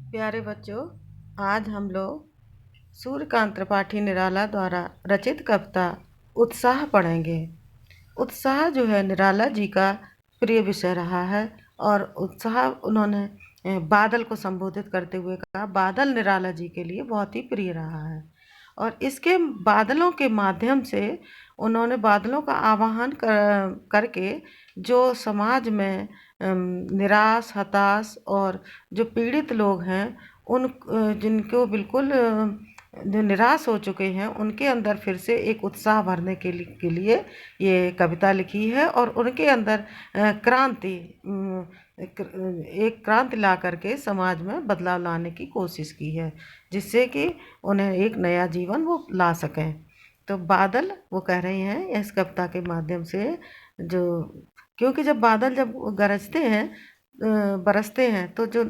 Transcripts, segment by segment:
प्यारे बच्चों, आज हम लोग सूर्यकांत त्रिपाठी निराला द्वारा रचित कविता उत्साह पढ़ेंगे। उत्साह जो है निराला जी का प्रिय विषय रहा है और उत्साह उन्होंने बादल को संबोधित करते हुए कहा, बादल निराला जी के लिए बहुत ही प्रिय रहा है। और इसके बादलों के माध्यम से उन्होंने बादलों का आवाहन करके जो समाज में निराश, हताश और जो पीड़ित लोग हैं उन जिनको बिल्कुल जो निराश हो चुके हैं उनके अंदर फिर से एक उत्साह भरने के लिए ये कविता लिखी है और उनके अंदर क्रांति एक क्रांति ला करके समाज में बदलाव लाने की कोशिश की है, जिससे कि उन्हें एक नया जीवन वो ला सकें। तो बादल वो कह रहे हैं इस कविता के माध्यम से, जो क्योंकि जब बादल जब गरजते हैं बरसते हैं तो जो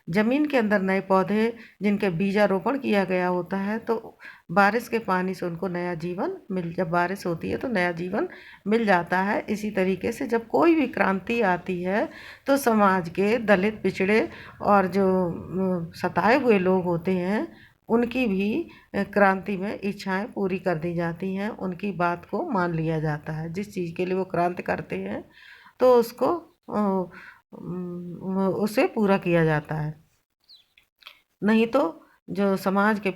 ज़मीन के अंदर नए पौधे जिनके बीजारोपण किया गया होता है तो बारिश के पानी से उनको नया जीवन जब बारिश होती है तो नया जीवन मिल जाता है। इसी तरीके से जब कोई भी क्रांति आती है तो समाज के दलित, पिछड़े और जो सताए हुए लोग होते हैं उनकी भी क्रांति में इच्छाएं पूरी कर दी जाती हैं, उनकी बात को मान लिया जाता है। जिस चीज़ के लिए वो क्रांति करते हैं तो उसको उसे पूरा किया जाता है। नहीं तो जो समाज के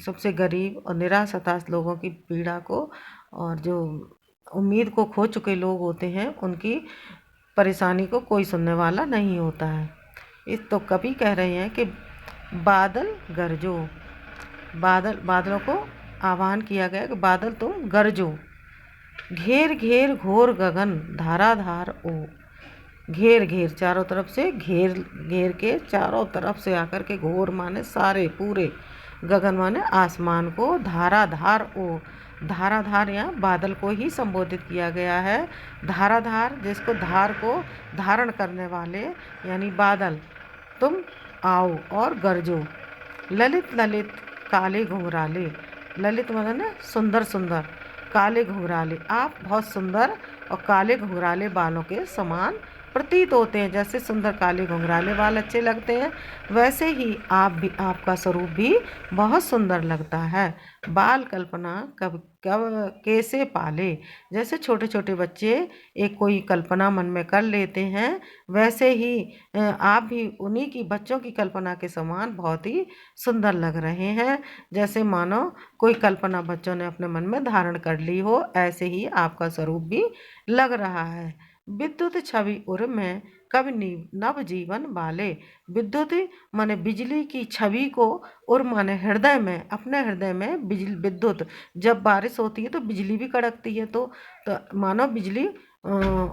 सबसे गरीब और निराश हताश लोगों की पीड़ा को और जो उम्मीद को खो चुके लोग होते हैं उनकी परेशानी को कोई सुनने वाला नहीं होता है। इस तो कवि कह रहे हैं कि बादल गरजो, बादलों को आह्वान किया गया कि बादल तुम गरजो, घेर घेर घोर गगन धाराधार ओ। घेर घेर चारों तरफ से घेर घेर के चारों तरफ से आकर के, घोर माने सारे पूरे, गगन माने आसमान को, धाराधार ओ। धाराधार यहाँ बादल को ही संबोधित किया गया है। धाराधार जिसको धार को धारण करने वाले यानी बादल, तुम आओ और गरजो। ललित ललित काले घुंघराले, ललित माने सुंदर सुंदर, काले घुंघराले, आप बहुत सुंदर और काले घुंघराले बालों के समान प्रतीत होते हैं। जैसे सुंदर काले घुंघराले बाल अच्छे लगते हैं वैसे ही आपका स्वरूप भी बहुत सुंदर लगता है। बाल कल्पना कब कब कैसे पाले, जैसे छोटे छोटे बच्चे एक कोई कल्पना मन में कर लेते हैं वैसे ही आप भी उन्हीं की बच्चों की कल्पना के समान बहुत ही सुंदर लग रहे हैं। जैसे मानो कोई कल्पना बच्चों ने अपने मन में धारण कर ली हो, ऐसे ही आपका स्वरूप भी लग रहा है। विद्युत छवि उर में कब नव जीवन बाले, विद्युत माने बिजली की छवि को, उर माने हृदय में, अपने हृदय में बिजली विद्युत, जब बारिश होती है तो बिजली भी कड़कती है तो मानो बिजली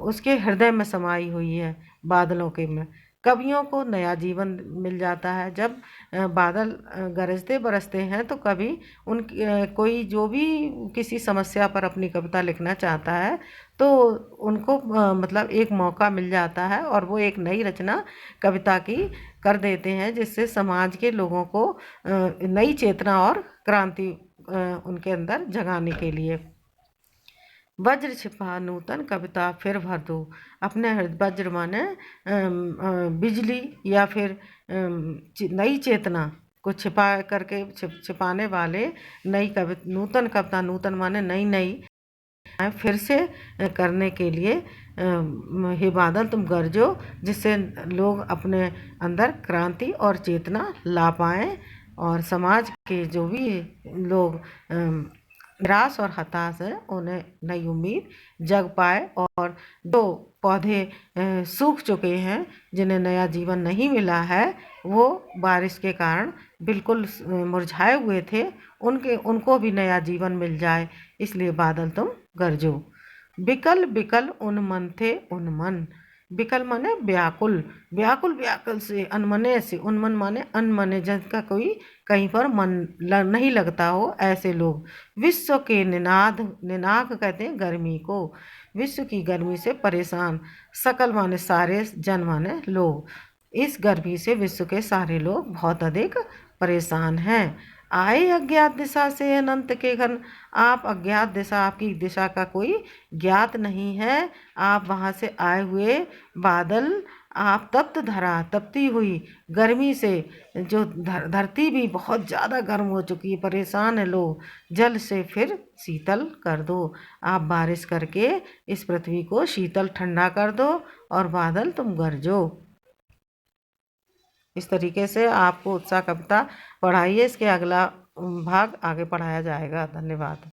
उसके हृदय में समाई हुई है बादलों के में। कवियों को नया जीवन मिल जाता है जब बादल गरजते बरसते हैं तो कभी कोई जो भी किसी समस्या पर अपनी कविता लिखना चाहता है तो उनको मतलब एक मौका मिल जाता है और वो एक नई रचना कविता की कर देते हैं, जिससे समाज के लोगों को नई चेतना और क्रांति उनके अंदर जगाने के लिए। वज्र छिपा नूतन कविता फिर भर दो, अपने वज्र माने बिजली या फिर नई चेतना को छिपा करके छिपाने वाले नई नूतन कविता, नूतन माने नई नई फिर से करने के लिए हे बादल तुम गरजो, जिससे लोग अपने अंदर क्रांति और चेतना ला पाएँ और समाज के जो भी लोग निराश और हताश है उन्हें नई उम्मीद जग पाए और जो पौधे सूख चुके हैं, जिन्हें नया जीवन नहीं मिला है, वो बारिश के कारण बिल्कुल मुरझाए हुए थे, उनको भी नया जीवन मिल जाए, इसलिए बादल तुम गरजो। बिकल बिकल उन मन थे उन्मन, बिकल माने व्याकुल, व्याकुल व्याकुल से, अनमने से, उन्मन माने अनमने, जिनका कोई कहीं पर मन नहीं लगता हो, ऐसे लोग। विश्व के निनाद, निनाद कहते हैं गर्मी को, विश्व की गर्मी से परेशान, सकल माने सारे, जन माने लोग, इस गर्मी से विश्व के सारे लोग बहुत अधिक परेशान हैं। आए अज्ञात दिशा से अनंत के घन, आप अज्ञात दिशा, आपकी दिशा का कोई ज्ञात नहीं है, आप वहाँ से आए हुए बादल आप तप्त धरा, तपती हुई गर्मी से जो धरती भी बहुत ज़्यादा गर्म हो चुकी है, परेशान है लोग, जल से फिर शीतल कर दो। आप बारिश करके इस पृथ्वी को शीतल ठंडा कर दो और बादल तुम गरजो। इस तरीके से आपको उत्साह कविता पढ़ाइए। इसके अगला भाग आगे पढ़ाया जाएगा। धन्यवाद।